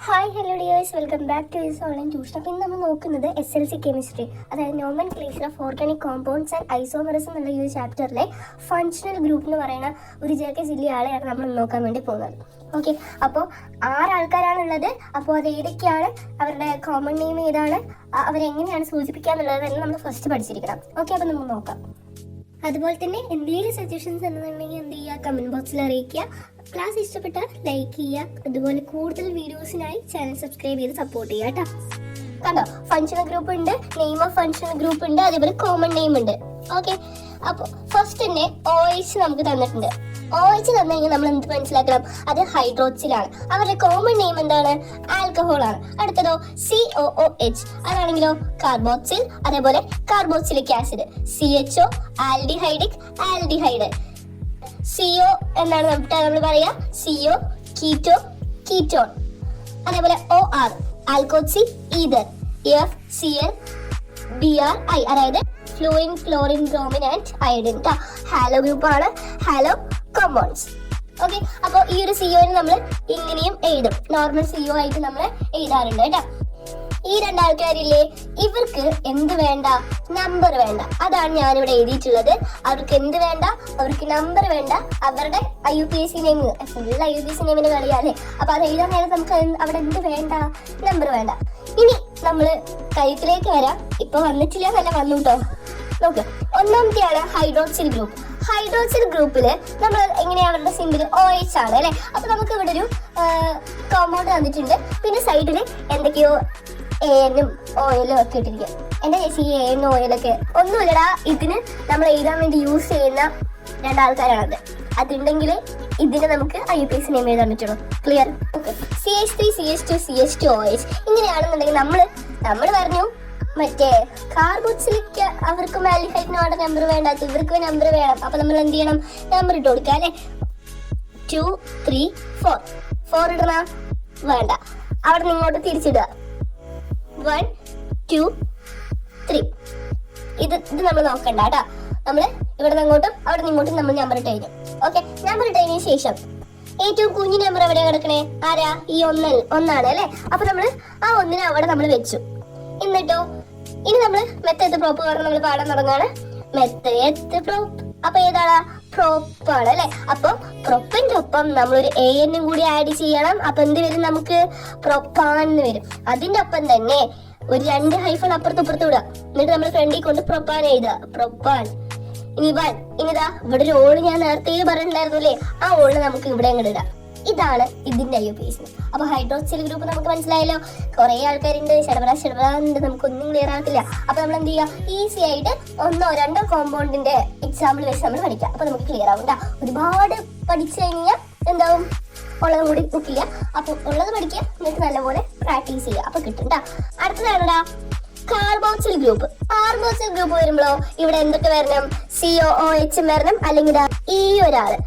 Hi hello dears, welcome back to this online tuition. അപ്പോൾ ഇന്ന് നമ്മൾ നോക്കുന്നത് SLC കെമിസ്ട്രി, അതായത് nomenclature of organic compounds and isomerism എന്നുള്ള ഈ ഒരു ചാപ്റ്ററിലെ ഫങ്ഷണൽ ഗ്രൂപ്പ് എന്ന് പറയുന്ന ഒരു ജില്ല ആളെയാണ് നമ്മൾ നോക്കാൻ വേണ്ടി പോകുന്നത്. ഓക്കെ, അപ്പോൾ 6 ആൾക്കാരാണുള്ളത്. അപ്പോൾ അത് ഏതൊക്കെയാണ്, അവരുടെ കോമൺ നെയിം ഏതാണ്, അവരെങ്ങനെയാണ് സൂചിപ്പിക്കുക എന്നുള്ളത് നമ്മൾ ഫസ്റ്റ് പഠിച്ചിരിക്കണം. ഓക്കെ, അപ്പോൾ നമുക്ക് നോക്കാം. അതുപോലെ തന്നെ എന്തെങ്കിലും സജഷൻസ് എന്നുണ്ടെങ്കിൽ എന്ത് ചെയ്യുക, കമൻറ്റ് ബോക്സിൽ അറിയിക്കുക. ക്ലാസ് ഇഷ്ടപ്പെട്ടാൽ ലൈക്ക് ചെയ്യുക. അതുപോലെ കൂടുതൽ വീഡിയോസിനായി ചാനൽ സബ്സ്ക്രൈബ് ചെയ്ത് സപ്പോർട്ട് ചെയ്യുക കേട്ടോ. കണ്ടോ, ഫങ്ഷണൽ ഗ്രൂപ്പ് ഉണ്ട്, നെയിം ഓഫ് ഫങ്ഷണൽ ഗ്രൂപ്പ് ഉണ്ട്, അതേപോലെ കോമൺ നെയിം ഉണ്ട്. ഓക്കെ, അപ്പോൾ ഫസ്റ്റ് തന്നെ OH നമുക്ക് തന്നിട്ടുണ്ട്. OH തന്നു കഴിഞ്ഞാൽ നമ്മൾ എന്ത് മനസ്സിലാക്കണം, അത് ഹൈഡ്രോക്സിലാണ്. അവരുടെ കോമൺ നെയിം എന്താണ്, ആൽക്കഹോൾ ആണ്. അടുത്തതോ COOH, അതാണെങ്കിലോ കാർബോക്സിൽ, അതേപോലെ carboxylic acid. CHO aldehydic aldehyde. CO എന്നാണ് നമ്മൾ പറയാ, CO കീറ്റോ കീറ്റോൺ. അതേപോലെ OR alkoxy ether. FCl BRI അതായത് fluorine chlorine bromine and iodine. Halo group ആണ്, ഹാലോ കോമ്പൗണ്ട്സ്. ഓക്കെ, അപ്പോൾ ഈ ഒരു CO നമ്മൾ ഇങ്ങനെയും എഴുതും, നോർമൽ CO ആയിട്ട് നമ്മൾ എഴുതാറുണ്ട് കേട്ടോ. ഈ 2 ആൾക്കാരില്ലേ, ഇവർക്ക് എന്ത് വേണ്ട, നമ്പർ വേണ്ട. അതാണ് ഞാനിവിടെ എഴുതിയിട്ടുള്ളത്. അവർക്ക് എന്ത് വേണ്ട, അവർക്ക് നമ്പർ വേണ്ട. അവരുടെ IUPAC നെയിം, ഫുൾ IUPAC നെയിമിന് കളിയാല്ലേ. അപ്പൊ അത് എഴുതാൻ നേരം നമുക്ക് അവിടെ എന്ത് വേണ്ട, നമ്പർ വേണ്ട. ഇനി നമ്മള് കഴുത്തിലേക്ക് വരാം. ഇപ്പൊ വന്നിട്ടില്ല, നല്ല വന്നു കേട്ടോ. നോക്ക്, ഒന്നാമത്തെയാണ് ഹൈഡ്രോക്സിൽ ഗ്രൂപ്പ്. ഹൈഡ്രോക്സിൽ ഗ്രൂപ്പില് നമ്മൾ എങ്ങനെയാ, അവരുടെ സിമ്പിൾ OH ആണ് അല്ലെ. അപ്പൊ നമുക്ക് ഇവിടെ ഒരു കോമ്പൗണ്ട് തന്നിട്ടുണ്ട്. പിന്നെ സൈഡില് എന്തൊക്കെയോ ANഉം OLഉം ഒക്കെ ഇട്ടിരിക്കുക. എന്റെ ചേച്ചി ഈ ANഉം OLൊക്കെ ഒന്നുമില്ലടാ, ഇതിന് നമ്മൾ എഴുതാൻ വേണ്ടി യൂസ് ചെയ്യുന്ന 2 ആൾക്കാരാണത്. അതുണ്ടെങ്കിൽ ഇതിന് നമുക്ക് IUPAC നെയിം എഴുതാൻ പറ്റുള്ളൂ. Clear? CH3 CH2 CH2 OH. ഇങ്ങനെയാണെന്നുണ്ടെങ്കിൽ നമ്മൾ പറഞ്ഞു മറ്റേ കാർബോക്സിലിക് അവർക്ക് ആൽഡിഹൈഡിനോട് നമ്പർ വേണ്ടാത്ത, ഇവർക്ക് നമ്പർ വേണം. അപ്പൊ നമ്മൾ എന്ത് ചെയ്യണം, നമ്പർ ഇട്ട് കൊടുക്കുക അല്ലെ. 2 3 4 4 ഇടണ വേണ്ട, അവിടെ നിന്ന് ഇങ്ങോട്ട് തിരിച്ചിടുക. 1 2 3. ഇത് നമ്മൾ നോക്കണ്ട കേട്ടോ. നമ്മള് ഇവിടെ നിന്ന് അങ്ങോട്ടും അവിടെ നിന്ന് ഇങ്ങോട്ടും നമ്മൾ നമ്പർ ഇട്ട് കഴിഞ്ഞു. ഓക്കെ, നമ്പർ ഇട്ടതിന് ശേഷം ഏറ്റവും കുഞ്ഞു നമ്പർ എവിടെയാ കിടക്കണേ, ആരാ, ഈ ഒന്നാണ് അല്ലെ. അപ്പൊ നമ്മള് ആ 1നെ അവിടെ നമ്മൾ വെച്ചു. എന്നിട്ടോ ഇനി നമ്മൾ മെത്തേഡ് പ്രോപ്പ് കാരണം നമ്മൾ പാടാൻ തുടങ്ങാണ്. Method prop. അപ്പൊ ഏതാണ്, പ്രോപ്പാണ് അല്ലെ. അപ്പൊ പ്രൊപ്പിന്റെ ഒപ്പം നമ്മളൊരു ANഉം കൂടി ആഡ് ചെയ്യണം. അപ്പൊ എന്ത് വരും, നമുക്ക് പ്രൊപ്പാൻ എന്ന് വരും. അതിന്റെ ഒപ്പം തന്നെ ഒരു 2 ഹൈഫൺ അപ്പുറത്ത് വിടുക. എന്നിട്ട് നമ്മൾ ഫ്രണ്ടിൽ കൊണ്ട് പ്രൊപ്പാൻ എഴുതുക, പ്രൊപ്പാൻ. ഇനി ഇനിതാ ഇവിടെ ഒരു ഓള് ഞാൻ നേരത്തെ പറഞ്ഞിട്ടുണ്ടായിരുന്നു അല്ലേ, ആ ഓള് നമുക്ക് ഇവിടെ അങ്ങോട്ട് ഇടാം. ഇതാണ് ഇതിന്റെ IUPAC. അപ്പൊ ഹൈഡ്രോക്സിൽ ഗ്രൂപ്പ് നമുക്ക് മനസ്സിലായല്ലോ. കുറെ ആൾക്കാരുണ്ട്, ശടപടാണ്ട് നമുക്കൊന്നും ക്ലിയർ ആകത്തില്ല. അപ്പൊ നമ്മൾ എന്ത് ചെയ്യുക, ഈസി ആയിട്ട് 1 2 കോമ്പൗണ്ടിന്റെ എക്സാമ്പിൾ വെച്ച് നമ്മൾ പഠിക്കാം. അപ്പൊ നമുക്ക് ക്ലിയർ ആവും. ഒരുപാട് പഠിച്ചു കഴിഞ്ഞാൽ എന്താവും, ഉള്ളതും കൂടി നിൽക്കില്ല. അപ്പൊ ഉള്ളത് പഠിക്കുക, എന്നിട്ട് നല്ലപോലെ പ്രാക്ടീസ് ചെയ്യുക. അപ്പൊ കിട്ടും. അടുത്തതാണടാ കാർബോക്സിൽ ഗ്രൂപ്പ്. കാർബോക്സിൽ ഗ്രൂപ്പ് വരുമ്പോഴോ ഇവിടെ എന്തൊക്കെ വരണം, COOH വരണം, അല്ലെങ്കിൽ ഈ ഒരാള്.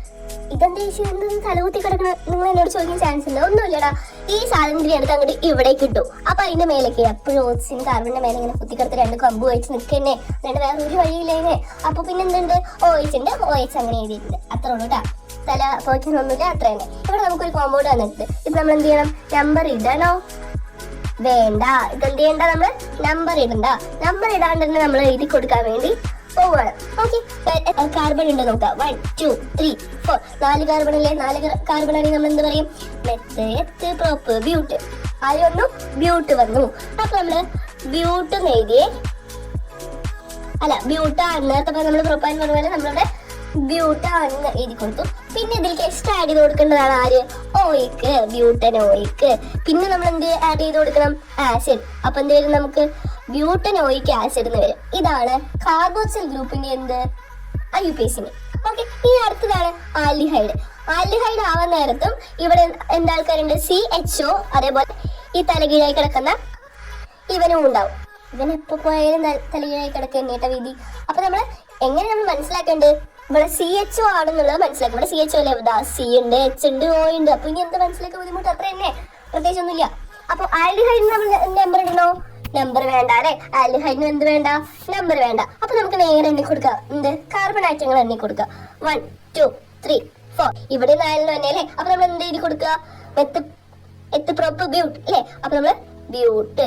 ഇതെന്താ എന്തെങ്കിലും തലകുത്തി കിടക്കണം, നിങ്ങൾ എന്നോട് ചോദിക്കാൻ ചാൻസ് ഉണ്ട്. ഒന്നുമില്ലടാ, ഈ സാധനത്തിന് അടുത്ത് അങ്ങോട്ട് ഇവിടെ കിട്ടും. അപ്പൊ അതിന്റെ മേലേക്ക് എപ്പോഴും ഓക്സിജൻ കാർബണിന്റെ മേലെ ഇങ്ങനെ കുത്തിക്കിടത്ത് 2 കമ്പ് വെച്ച് നിൽക്കന്നെ, എന്നിട്ട് വേറെ ഒരു വഴിയില്ലേ. അപ്പൊ പിന്നെ എന്തുണ്ട്, OH ഉണ്ട്, OH അങ്ങനെ എഴുതിയിട്ടുണ്ട്. അത്ര ഉള്ളൂ കേട്ടാ, തല പോയിക്കൊന്നുമില്ല, അത്ര തന്നെ. ഇവിടെ നമുക്കൊരു കോമ്പൗണ്ട് വന്നിട്ട് ഇപ്പൊ നമ്മൾ എന്ത് ചെയ്യണം, നമ്പർ ഇടണോ വേണ്ട, ഇതെന്ത് ചെയ്യണ്ട, നമ്മൾ നമ്പർ ഇടണ്ട. നമ്പർ ഇടാണ്ട് തന്നെ നമ്മൾ എഴുതി കൊടുക്കാൻ വേണ്ടി പോവാണ്. ഓക്കെ, കാർബൺ ഉണ്ട് നോക്കാം. 1 2 3 4 4 കാർബൺ അല്ലേ. 4 കാർബൺ ആണെങ്കിൽ നമ്മൾ എന്ത് പറയും, മെത്തേഡ് പ്രോപ്പ് ബ്യൂട്ട്. ആരൊന്നു ബ്യൂട്ട് വന്നു. അപ്പൊ നമ്മള് ബ്യൂട്ട് എഴുതിയേ, അല്ല ബ്യൂട്ടാണ്. നേരത്തെ നമ്മൾ പ്രൊപ്പൈൻ പറഞ്ഞ പോലെ നമ്മളിവിടെ ബ്യൂട്ടാണെന്ന് എഴുതി കൊടുത്തു. പിന്നെ ഇതിലേക്ക് എക്സ്ട്രാ ആഡ് ചെയ്ത് കൊടുക്കേണ്ടതാണ് ആര്, ഓയിക്ക്, ബ്യൂട്ടനോയിക്ക്. പിന്നെ നമ്മൾ എന്ത് ആഡ് ചെയ്ത് കൊടുക്കണം, ആസിഡ്. അപ്പൊ എന്ത് വരും, നമുക്ക് ബ്യൂട്ടനോയിക് ആസിഡ് എന്ന് വരും. ഇതാണ് കാർബോക്സിൽ ഗ്രൂപ്പിന്റെ എന്ത്, IUPAC. ഓക്കെ, ഇനി അടുത്തതാണ് ആൽഡിഹൈഡ്. ആൽഡിഹൈഡ് ആവാൻ നേരത്തും ഇവിടെ എന്താൾക്കാരുണ്ട്, CHO, അതേപോലെ ഈ തലകീഴായി കിടക്കുന്ന ഇവനും ഉണ്ടാവും. ഇവൻ എപ്പോ പോയാലും തലകീഴായി കിടക്കേണ്ട വീതി. അപ്പൊ നമ്മൾ എങ്ങനെ നമ്മൾ മനസ്സിലാക്കേണ്ടത്, ഇവിടെ CHO ആണെന്നുള്ളത് മനസ്സിലാക്കും. ഇവിടെ CHO അല്ലേ, C ഉണ്ട്, H ഉണ്ട്, O ഉണ്ട്. അപ്പൊ ഇനി എന്താ മനസ്സിലാക്കാൻ ബുദ്ധിമുട്ട്, അത്ര തന്നെ, പ്രത്യേകിച്ച് ഒന്നുമില്ല. അപ്പൊ ആൽഡിഹൈഡിന് നമ്മൾ നമ്പർ ഇടണോ, നമ്പർ വേണ്ട അല്ലെ. ആൽഡിഹൈഡിന് എന്ത് വേണ്ട, നമ്പർ വേണ്ട. അപ്പൊ നമുക്ക് നേരെ എണ്ണി കൊടുക്കാം, എന്ത്, കാർബൺ ആറ്റങ്ങൾ എണ്ണി കൊടുക്കാം. 1 2 3 4. ഇവിടെ 4 തന്നെ അല്ലേ. അപ്പൊ നമ്മൾ എന്ത് എഴുതി കൊടുക്കുക, എത്ത് പ്രോപ്പ് ബ്യൂട്ട് അല്ലേ? അപ്പൊ നമ്മള് ബ്യൂട്ട്.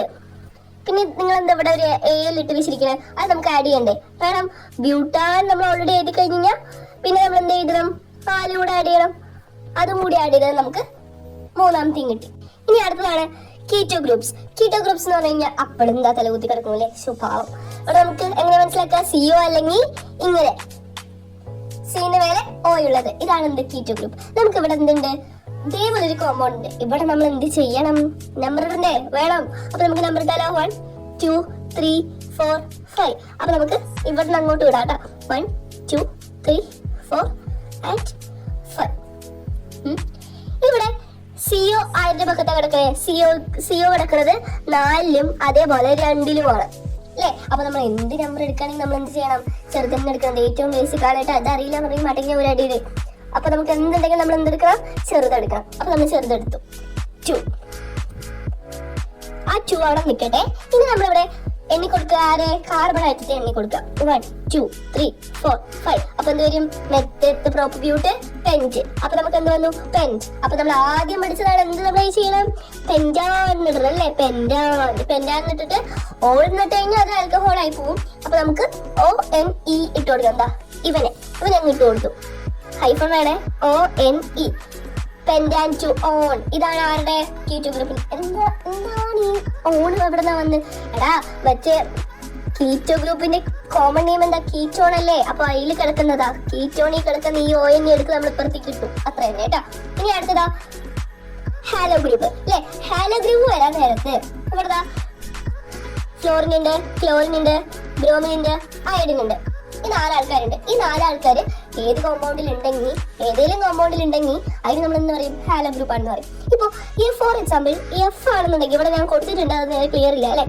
പിന്നെ നിങ്ങൾ എന്താ ഇവിടെ ഒരു എൽ ഇട്ട് വെച്ചിരിക്കണേ, അത് നമുക്ക് ആഡ് ചെയ്യണ്ടേ? കാരണം ബ്യൂട്ടാൻ നമ്മൾ ഓൾറെഡി എഴുതി കഴിഞ്ഞാൽ പിന്നെ നമ്മൾ എന്ത് എഴുതണം? പാലും കൂടെ ആഡ് ചെയ്യണം. അതും കൂടി ആഡ് ചെയ്താൽ നമുക്ക് മൂന്നാമത്തെയും കിട്ടി. ഇനി അടുത്തതാണ് കീറ്റോ ഗ്രൂപ്പ്സ്. കീറ്റോ ഗ്രൂപ്പ്സ് എന്ന് പറഞ്ഞു കഴിഞ്ഞാൽ അപ്പോഴും എന്താ തലകുത്തി കിടക്കുമല്ലേ, സ്വഭാവം. അവിടെ നമുക്ക് എങ്ങനെ മനസ്സിലാക്കാം? CO അല്ലെങ്കിൽ ഇങ്ങനെ സീന് മേലെ O ഉള്ളത്, ഇതാണ് എന്ത് കീറ്റോ ഗ്രൂപ്പ്. നമുക്ക് ഇവിടെ എന്തുണ്ട്? ഇതേപോലെ ഒരു കോമ്പൗണ്ട് ഉണ്ട്. ഇവിടെ നമ്മൾ എന്ത് ചെയ്യണം? നമ്പർ ഇടണ്ടേ? വേണം. അപ്പൊ നമുക്ക് നമ്പർ ഇട്ടാലോ? 1 2 3 4 5. അപ്പൊ നമുക്ക് ഇവിടെ നിന്ന് അങ്ങോട്ട് വിടാം കേട്ടോ. 1 2 3 4 and 5. ഇവിടെ CO ആരുടെ പക്കത്താ കിടക്കണേ? CO കിടക്കുന്നത് 4ലും അതേപോലെ 2ലുമാണ് അല്ലേ? അപ്പൊ നമ്മൾ എന്ത് നമ്പർ എടുക്കുകയാണെങ്കിൽ നമ്മൾ എന്ത് ചെയ്യണം? ചെറുതന്നെ എടുക്കണം. ഏറ്റവും ബേസിക് ആയിട്ട് അതറിയില്ല പറയും മടങ്ങിയ ഒരു അടിയിൽ. അപ്പൊ നമുക്ക് എന്തുണ്ടെങ്കിൽ നമ്മൾ എന്തെടുക്കണം? ചെറുതെടുക്കണം. അപ്പൊ നമ്മൾ ചെറുതെടുത്തു 2. ആ 2 അവിടെ നിൽക്കട്ടെ. ഇനി നമ്മളിവിടെ എണ്ണി കൊടുക്കുക. ആരെ? കാർബൺ ആയിട്ട് എണ്ണി കൊടുക്കുക. 1 2 3 4 5. അപ്പൊ എന്ത് വരും? Meth prop ബ്യൂട്ട് pent. അപ്പൊ നമുക്ക് എന്ത് വന്നു? പെന്റ്. അപ്പൊ നമ്മൾ ആദ്യം പഠിച്ചതാണ് എന്ത് നമ്മൾ ചെയ്യണം? പെന്റാൻ ഇടണം അല്ലേ? പെന്റാൻ ഇട്ടിട്ട് ഓൾ ഇട്ട് കഴിഞ്ഞാൽ അത് ആൽക്കഹോൾ ആയി പോകും. അപ്പൊ നമുക്ക് ONE ഇട്ട് കൊടുക്കാം. എന്താ? ഇവനെ അങ്ങ് ഇട്ട് കൊടുത്തു. ഹൈഫൺ വേണേ. ONE pentan two one. ഇതാണ് ആരുടെ? കീറ്റോ ഗ്രൂപ്പിന്. എന്താണ് ഈ ഓൺ എവിടെ നിന്നാ വന്ന്? എടാ മറ്റേ കീറ്റോ ഗ്രൂപ്പിന്റെ കോമൺ നെയിം എന്താ? കീറ്റോൺ അല്ലേ? അപ്പൊ അതിൽ കിടക്കുന്നതാ കീറ്റോണിൽ കിടക്കുന്ന ഈ ONE എടുത്ത് നമ്മൾ ഇപ്പുറത്തേക്ക് കിട്ടും. അത്ര തന്നെ കേട്ടാ. ഇനി അടുത്തതാ ഹാലോ ഗ്രൂപ്പ് അല്ലെ? ഹാലോ ഗ്രൂപ്പ് വരാൻ നേരത്ത് ഇവിടെതാ ഫ്ലോറിനുണ്ട്, ക്ലോറിനുണ്ട്, ബ്രോമിനുണ്ട്, അയഡിനുണ്ട്. ഈ 4 ആൾക്കാരുണ്ട്. ഈ 4 ആൾക്കാര് ഏത് കോമ്പൗണ്ടിൽ ഉണ്ടെങ്കിൽ, ഏതെങ്കിലും കോമ്പൗണ്ടിൽ ഉണ്ടെങ്കിൽ അതിന് നമ്മൾ എന്താ പറയും? ഹാലോ ഗ്രൂപ്പ് ആണെന്ന് പറയും. ഇപ്പൊ ഫോർ എക്സാമ്പിൾ F ആണെന്നുണ്ടെങ്കിൽ ഇവിടെ ഞാൻ കൊടുത്തിട്ടുണ്ട്, അത് നേരെ ക്ലിയർ ഇല്ല അല്ലെ?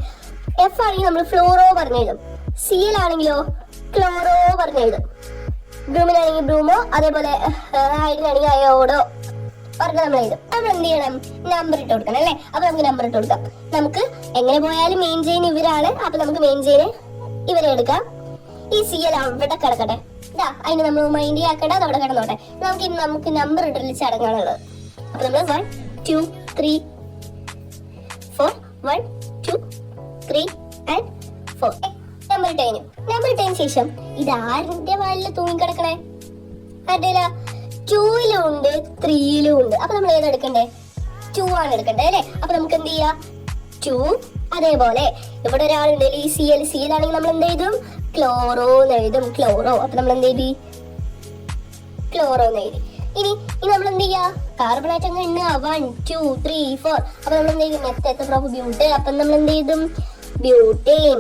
F ആണെങ്കിൽ നമ്മൾ ഫ്ലോറോ പറഞ്ഞെഴുതും. CL ആണെങ്കിലോ ക്ലോറോ പറഞ്ഞെഴുതും. ബ്രൂമിനാണെങ്കിൽ ബ്രൂമോ, അതേപോലെ അയഡിനാണെങ്കിൽ അയോഡോ പറഞ്ഞ് നമ്മൾ എഴുതും. നമ്മൾ എന്ത് ചെയ്യണം? നമ്പർ ഇട്ട് കൊടുക്കണം അല്ലെ? അപ്പൊ നമുക്ക് നമ്പർ ഇട്ട് കൊടുക്കാം. നമുക്ക് എങ്ങനെ പോയാലും മെയിൻ ചെയിൻ ഇവരാണ്. അപ്പൊ നമുക്ക് മെയിൻ ചെയിന് ഇവരെ എടുക്കാം. ഈ CL അവിടെ കിടക്കട്ടെ. അതിന് നമ്മൾ മൈൻഡ് ആക്കണ്ട, അത് അവിടെ കിടന്നോട്ടെ. നമുക്ക് നമ്പർ ഇടല് ചടങ്ങാണുള്ളത്. അപ്പൊ നമ്മൾ 1 2 3 4 1 2 3 and 4 നമ്പർ ഇട്ടതിന് ശേഷം ഇത് ആരുടെ വാലിൽ തൂങ്ങിക്കിടക്കണേ? ആരുടെ? 2ലും ഉണ്ട് 3ലും ഉണ്ട്. അപ്പൊ നമ്മൾ ഏതാ എടുക്കണ്ടേ? 2 ആണ് എടുക്കണ്ടേ അല്ലെ? അപ്പൊ നമുക്ക് എന്ത് ചെയ്യാം? 2. അതേപോലെ ഇവിടെ ഒരാളുണ്ട് ഈ CL ആണെങ്കിൽ നമ്മൾ എന്ത് ചെയ്തും? ക്ലോറോ എന്ന് എഴുതും. ക്ലോറോ. അപ്പൊ നമ്മൾ എന്ത് എഴുതി? ക്ലോറോ എന്ന് എഴുതി. ഇനി നമ്മൾ എന്ത് ചെയ്യാ? കാർബണേറ്റ് അങ്ങ് എണ്ണ 1 2 3 4. അപ്പൊ നമ്മൾ എന്ത് ചെയ്യും? Meth prop ബ്യൂട്ട്. അപ്പൊ നമ്മൾ എന്ത് ചെയ്തും? ബ്യൂട്ടേൻ.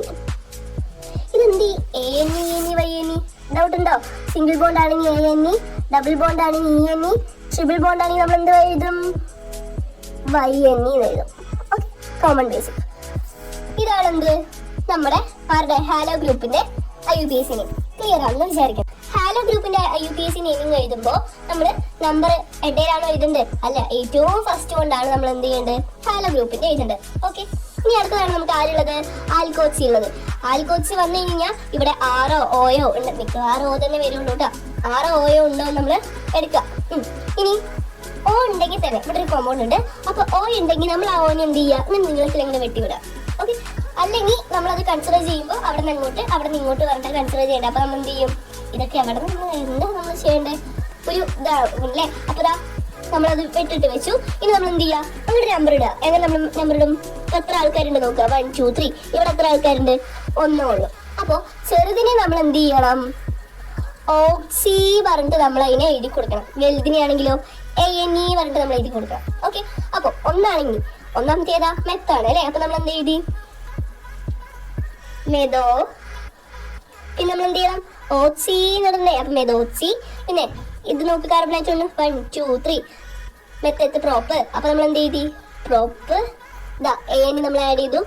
ഇതെന്ത് ANE ഡൗട്ട് ഉണ്ടോ? സിംഗിൾ ബോണ്ട് ആണെങ്കിൽ ANE, ഡബിൾ ബോണ്ട് ആണെങ്കിൽ ENE, ട്രിപ്പിൾ ബോണ്ട് ആണെങ്കിൽ നമ്മൾ എന്ത് എഴുതും? YNE എന്ന് എഴുതും. Okay, common basic. ഇതാണ് എന്ത്? നമ്മുടെ ഹാലോ ഗ്രൂപ്പിന്റെ IUPAC നെയിം. ക്ലിയർ ആണെന്ന് വിചാരിക്കാം. ഹാലോ ഗ്രൂപ്പിന്റെ IUPAC നെയിമിങ് എഴുതുമ്പോൾ നമ്മൾ നമ്പർ എഡേലാണോ എഴുതേണ്ടത്? അല്ല, ഏറ്റവും ഫസ്റ്റ് കൊണ്ടാണ് നമ്മൾ എന്ത് ചെയ്യേണ്ടത്? ഹാലോ ഗ്രൂപ്പിന്റെ എഴുതേണ്ടത്. ഓക്കെ, ഇനി അടുത്തതാണ് നമുക്ക് ആരുള്ളത്? ആൽക്കോച്ചി ഉള്ളത്. ആൽക്കോച്ചി വന്നു കഴിഞ്ഞാൽ ഇവിടെ 6 ഓയോ ഉണ്ട്. മിക്കവാറും O തന്നെ വരുള്ളൂ കേട്ടോ. 6 ഓയോ ഉണ്ടോ നമ്മൾ എടുക്കാം. ഇനി O ഉണ്ടെങ്കിൽ തന്നെ ഇവിടെ ഒരു കോമ്പൗണ്ട് ഉണ്ട്. അപ്പൊ O ഉണ്ടെങ്കിൽ നമ്മൾ ആ ഓനെ എന്ത് ചെയ്യുക? നിങ്ങൾക്ക് എങ്ങനെ വെട്ടിവിടാം. ഓക്കെ, അല്ലെങ്കിൽ നമ്മളത് കൺസിഡർ ചെയ്യുമ്പോൾ അവിടെ നിന്ന് ഇങ്ങോട്ട് പറഞ്ഞിട്ട് കൺസിഡർ ചെയ്യേണ്ടത്. അപ്പൊ നമ്മൾ എന്ത് ചെയ്യും? ഇതൊക്കെ അവിടെ നിന്ന് എന്താ നമ്മൾ ചെയ്യേണ്ടത്? ഒരു ഇതാവും അല്ലേ? അപ്പൊ നമ്മളത് വെട്ടിട്ട് വെച്ചു. ഇനി നമ്മൾ എന്ത് ചെയ്യുക? അങ്ങോട്ട് നമ്പർ ഇടുക. എങ്ങനെ നമ്മൾ നമ്പർ ഇടും? എത്ര ആൾക്കാരുണ്ട് നോക്കുക? 1 2 3. ഇവിടെ എത്ര ആൾക്കാരുണ്ട്? 1 ഉള്ളൂ. അപ്പോ ചെറുതിനെ നമ്മൾ എന്ത് ചെയ്യണം? ഓക്സി പറഞ്ഞിട്ട് നമ്മൾ അതിനെ എഴുതി കൊടുക്കണം. വലുതിനെയാണെങ്കിലോ ANE പറഞ്ഞിട്ട് നമ്മൾ എഴുതി കൊടുക്കണം. ഓക്കെ, അപ്പൊ ഒന്നാണെങ്കിൽ ഒന്നാമത്തെ ഏതാ? മെത്താണ് അല്ലെ? അപ്പൊ നമ്മൾ എന്ത് എഴുതി? മെതോ. പിന്നെ നമ്മൾ എന്ത് ചെയ്യണം? ഓക്സി എന്നിടണ്ടേ? അപ്പൊ മെതോക്സി. പിന്നെ ഇത് നോക്ക്, കാർബണേറ്റ് ഉണ്ട്. 1 2 3. Meth prop. അപ്പൊ നമ്മൾ എന്ത് എഴുതി? പ്രോപ്പ്. ANE നമ്മൾ ആഡ് ചെയ്തു.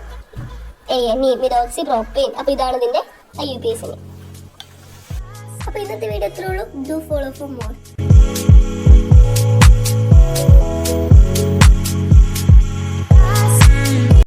ANE methoxy propane. അപ്പൊ ഇതാണ് ഇതിന്റെ IUPAC. അപ്പൊ ഇന്നത്തെ വീഡിയോ എത്രയുള്ളൂ. Do follow for more.